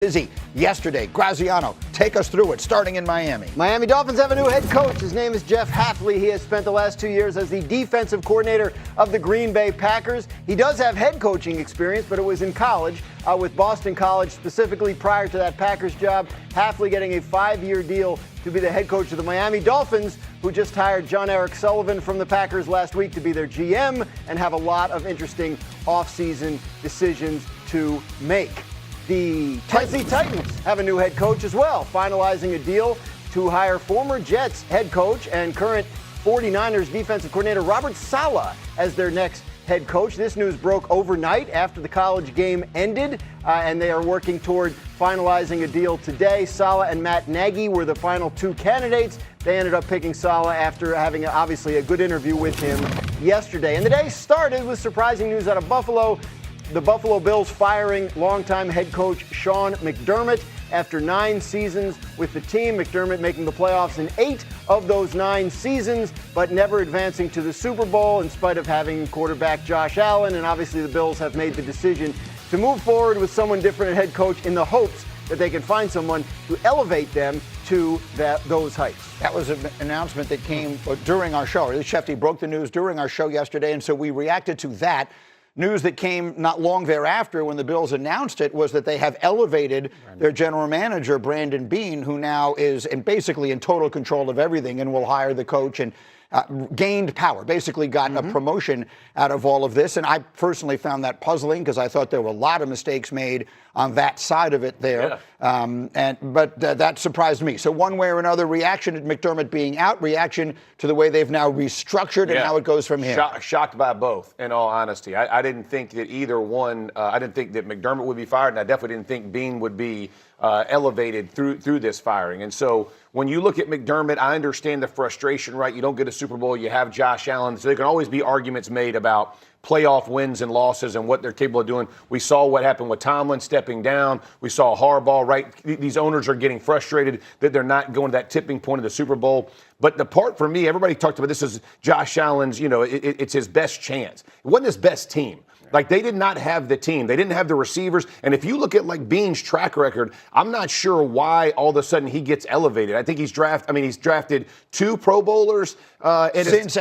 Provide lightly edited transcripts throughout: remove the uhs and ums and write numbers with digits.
Busy yesterday. Graziano, take us through it, starting in Miami. Miami Dolphins have a new head coach. His name is Jeff Hafley. He has spent the last 2 years as the defensive coordinator of the Green Bay Packers. He does have head coaching experience, but it was in college with Boston College, specifically prior to that Packers job. Hafley getting a 5-year deal to be the head coach of the Miami Dolphins, who just hired John Eric Sullivan from the Packers last week to be their GM and have a lot of interesting offseason decisions to make. The Tennessee Titans have a new head coach as well, finalizing a deal to hire former Jets head coach and current 49ers defensive coordinator Robert Saleh as their next head coach. This news broke overnight after the college game ended, and they are working toward finalizing a deal today. Saleh and Matt Nagy were the final two candidates. They ended up picking Saleh after having obviously a good interview with him yesterday. And the day started with surprising news out of Buffalo. The Buffalo Bills firing longtime head coach Sean McDermott after 9 seasons with the team. McDermott making the playoffs in 8 of those 9 seasons, but never advancing to the Super Bowl in spite of having quarterback Josh Allen. And obviously the Bills have made the decision to move forward with someone different at head coach in the hopes that they can find someone to elevate them to those heights. That was an announcement that came during our show. Shefty broke the news during our show yesterday, and so we reacted to that. News that came not long thereafter when the Bills announced it was that they have elevated their general manager, Brandon Beane, who now is basically in total control of everything and will hire the coach and gained power, basically got a promotion out of all of this. And I personally found that puzzling because I thought there were a lot of mistakes made on that side of it there. Yeah. But that surprised me. So one way or another, reaction to McDermott being out, reaction to the way they've now restructured and how it goes from here. Shocked by both, in all honesty. I didn't think that either one, I didn't think that McDermott would be fired, and I definitely didn't think Beane would be elevated through this firing. And so when you look at McDermott, I understand the frustration, right? You don't get a Super Bowl, you have Josh Allen, so there can always be arguments made about playoff wins and losses and what they're capable of doing. We saw what happened with Tomlin stepping down. We saw Harbaugh, right? These owners are getting frustrated that they're not going to that tipping point of the Super Bowl. But the part for me, everybody talked about this as Josh Allen's, it's his best chance. It wasn't his best team. Like, they did not have the team. They didn't have the receivers. And if you look at, like, Beane's track record, I'm not sure why all of a sudden he gets elevated. I think he's drafted 2 Pro Bowlers. Since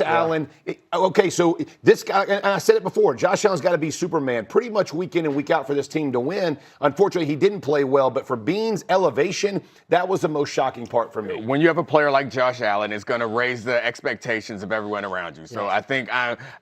Allen. Okay, so this guy, and I said it before, Josh Allen's got to be Superman pretty much week in and week out for this team to win. Unfortunately, he didn't play well. But for Beane's elevation, that was the most shocking part for me. When you have a player like Josh Allen, it's going to raise the expectations of everyone around you. So I think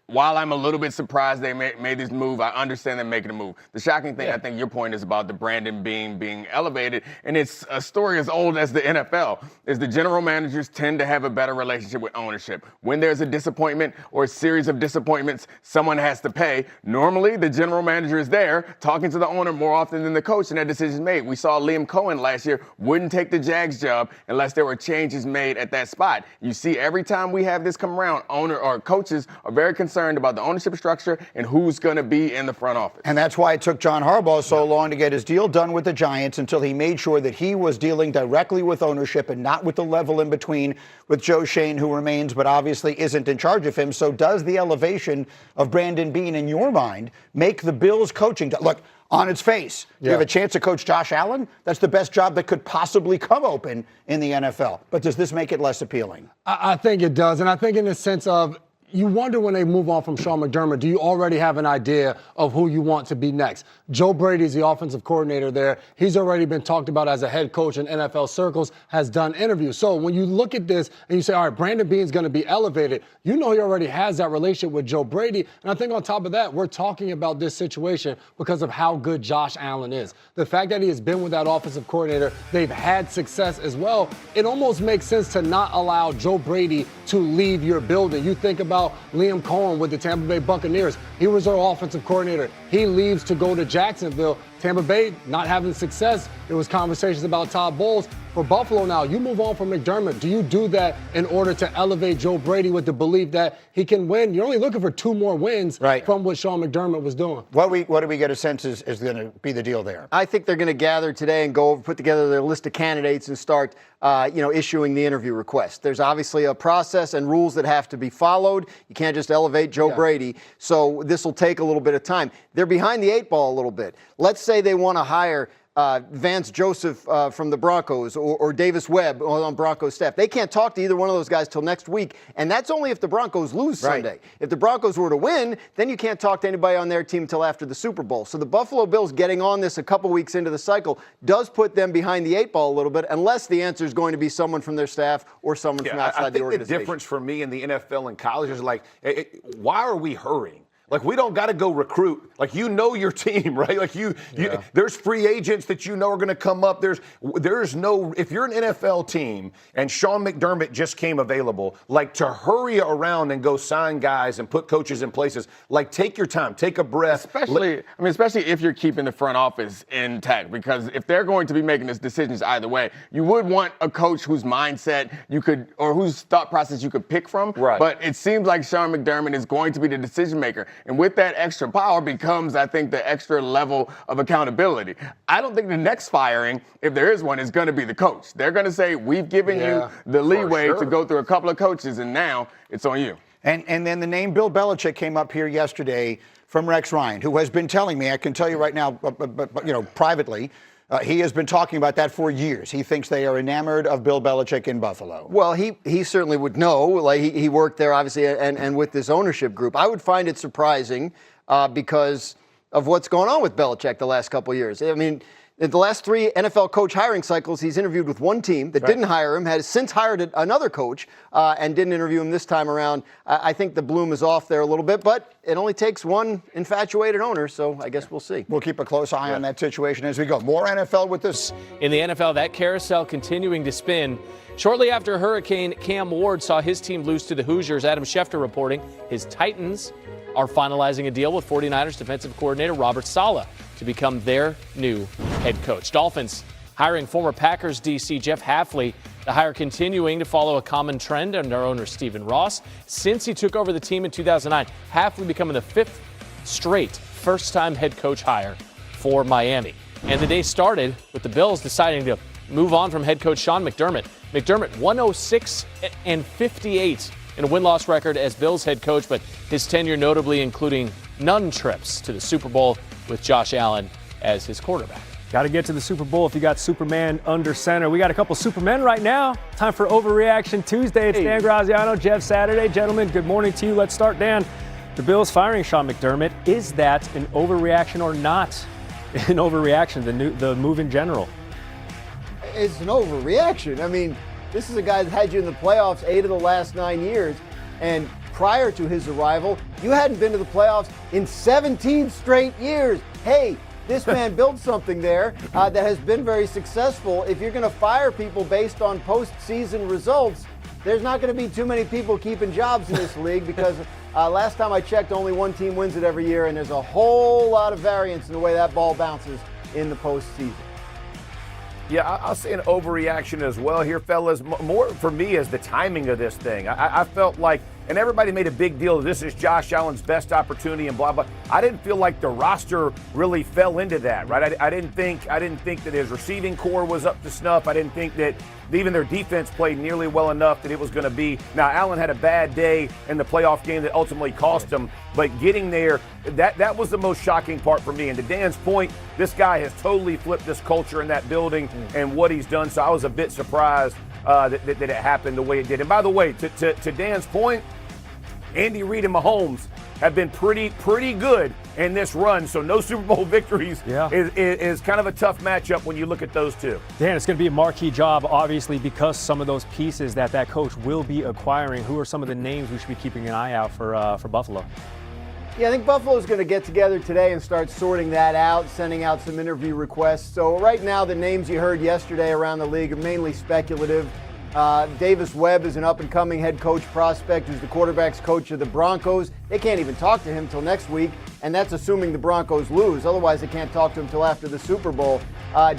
while I'm a little bit surprised they made this move, I understand them making a move. The shocking thing, I think your point is about the Brandon Beane being elevated, and it's a story as old as the NFL, is the general managers tend to have a better relationship with ownership. When there's a disappointment or a series of disappointments, someone has to pay. Normally, the general manager is there talking to the owner more often than the coach, and that decision is made. We saw Liam Cohen last year wouldn't take the Jags job unless there were changes made at that spot. You see, every time we have this come around, owner or coaches are very concerned about the ownership structure and who's going to be in the front office. And that's why it took John Harbaugh so long to get his deal done with the Giants, until he made sure that he was dealing directly with ownership and not with the level in between with Joe Shane, who remains but obviously isn't in charge of him. So does the elevation of Brandon Beane, in your mind, make the Bills coaching? Look, on its face, you have a chance to coach Josh Allen. That's the best job that could possibly come open in the NFL. But does this make it less appealing? I think it does. And I think in the sense of, you wonder when they move on from Sean McDermott, do you already have an idea of who you want to be next? Joe Brady's the offensive coordinator there. He's already been talked about as a head coach in NFL circles, has done interviews. So when you look at this and you say, all right, Brandon Beane's going to be elevated, you know he already has that relationship with Joe Brady. And I think on top of that, we're talking about this situation because of how good Josh Allen is. The fact that he has been with that offensive coordinator, they've had success as well. It almost makes sense to not allow Joe Brady to leave your building. You think about Liam Cohen with the Tampa Bay Buccaneers. He was their offensive coordinator. He leaves to go to Jacksonville. Tampa Bay not having success. There was conversations about Todd Bowles. For Buffalo now, you move on from McDermott. Do you do that in order to elevate Joe Brady with the belief that he can win? You're only looking for 2 more wins from what Sean McDermott was doing. What do we get a sense is going to be the deal there? I think they're going to gather today and put together their list of candidates and start issuing the interview request. There's obviously a process and rules that have to be followed. You can't just elevate Joe Brady. So this will take a little bit of time. They're behind the 8 ball a little bit. Let's say they want to hire Vance Joseph from the Broncos or Davis Webb on Broncos staff. They can't talk to either one of those guys till next week, and that's only if the Broncos lose Sunday. If the Broncos were to win, then you can't talk to anybody on their team until after the Super Bowl. So the Buffalo Bills getting on this a couple weeks into the cycle does put them behind the 8 ball a little bit, unless the answer is going to be someone from their staff or someone from outside the organization. The difference for me in the NFL and college is like, why are we hurrying? Like, we don't got to go recruit. Like, you know your team, right? Like, there's free agents that you know are going to come up. There's no, if you're an NFL team and Sean McDermott just came available, like, to hurry around and go sign guys and put coaches in places, like, take your time, take a breath. Especially if you're keeping the front office intact, because if they're going to be making these decisions either way, you would want a coach whose mindset you could, or whose thought process you could pick from. Right. But it seems like Sean McDermott is going to be the decision maker. And with that extra power becomes, I think, the extra level of accountability. I don't think the next firing, if there is one, is going to be the coach. They're going to say, we've given you the leeway to go through a couple of coaches, and now it's on you. And then the name Bill Belichick came up here yesterday from Rex Ryan, who has been telling me, I can tell you right now, privately, he has been talking about that for years. He thinks they are enamored of Bill Belichick in Buffalo. Well, he certainly would know. Like he worked there, obviously, and with this ownership group. I would find it surprising because of what's going on with Belichick the last couple of years. I mean, in the last 3 NFL coach hiring cycles, he's interviewed with one team that didn't hire him, has since hired another coach and didn't interview him this time around. I think the bloom is off there a little bit, but it only takes one infatuated owner, so I guess we'll see. We'll keep a close eye on that situation as we go. More NFL with this. In the NFL, that carousel continuing to spin. Shortly after Hurricane Cam Ward saw his team lose to the Hoosiers, Adam Schefter reporting his Titans are finalizing a deal with 49ers defensive coordinator Robert Saleh to become their new head coach. Dolphins hiring former Packers DC Jeff Hafley, the hire continuing to follow a common trend under owner Stephen Ross. Since he took over the team in 2009, Hafley becoming the 5th straight first-time head coach hire for Miami. And the day started with the Bills deciding to move on from head coach Sean McDermott. McDermott 106-58 in a win-loss record as Bills head coach, but his tenure notably including none trips to the Super Bowl with Josh Allen as his quarterback. Got to get to the Super Bowl if you got Superman under center. We got a couple Supermen right now. Time for Overreaction Tuesday. It's Dan Graziano, Jeff Saturday. Gentlemen, good morning to you. Let's start, Dan. The Bills firing Sean McDermott. Is that an overreaction or not an overreaction, the move in general? It's an overreaction. I mean, this is a guy that had you in the playoffs 8 of the last 9 years, and prior to his arrival, you hadn't been to the playoffs in 17 straight years. Hey, this man built something there that has been very successful. If you're going to fire people based on postseason results, there's not going to be too many people keeping jobs in this league because last time I checked, only one team wins it every year, and there's a whole lot of variance in the way that ball bounces in the postseason. Yeah, I'll say an overreaction as well here, fellas. More for me is the timing of this thing. I felt like, and everybody made a big deal, this is Josh Allen's best opportunity and blah, blah. I didn't feel like the roster really fell into that, right? I didn't think that his receiving core was up to snuff. I didn't think that even their defense played nearly well enough that it was going to be. Now, Allen had a bad day in the playoff game that ultimately cost him, but getting there, that was the most shocking part for me. And to Dan's point, this guy has totally flipped this culture in that building and what he's done. So I was a bit surprised that it happened the way it did. And by the way, to Dan's point, Andy Reid and Mahomes have been pretty good in this run. So no Super Bowl victories is kind of a tough matchup when you look at those two. Dan, it's going to be a marquee job, obviously, because some of those pieces that coach will be acquiring. Who are some of the names we should be keeping an eye out for Buffalo? Yeah, I think Buffalo's going to get together today and start sorting that out, sending out some interview requests. So right now, the names you heard yesterday around the league are mainly speculative. Davis Webb is an up-and-coming head coach prospect who's the quarterback's coach of the Broncos. They can't even talk to him till next week, and that's assuming the Broncos lose. Otherwise, they can't talk to him till after the Super Bowl.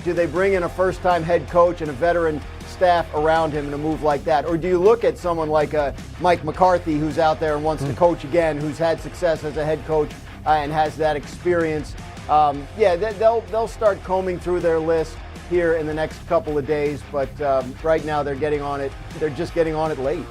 Do they bring in a first-time head coach and a veteran staff around him in a move like that? Or do you look at someone like Mike McCarthy, who's out there and wants to coach again, who's had success as a head coach and has that experience? They'll start combing through their list here in the next couple of days, but right now they're getting on it. They're just getting on it late.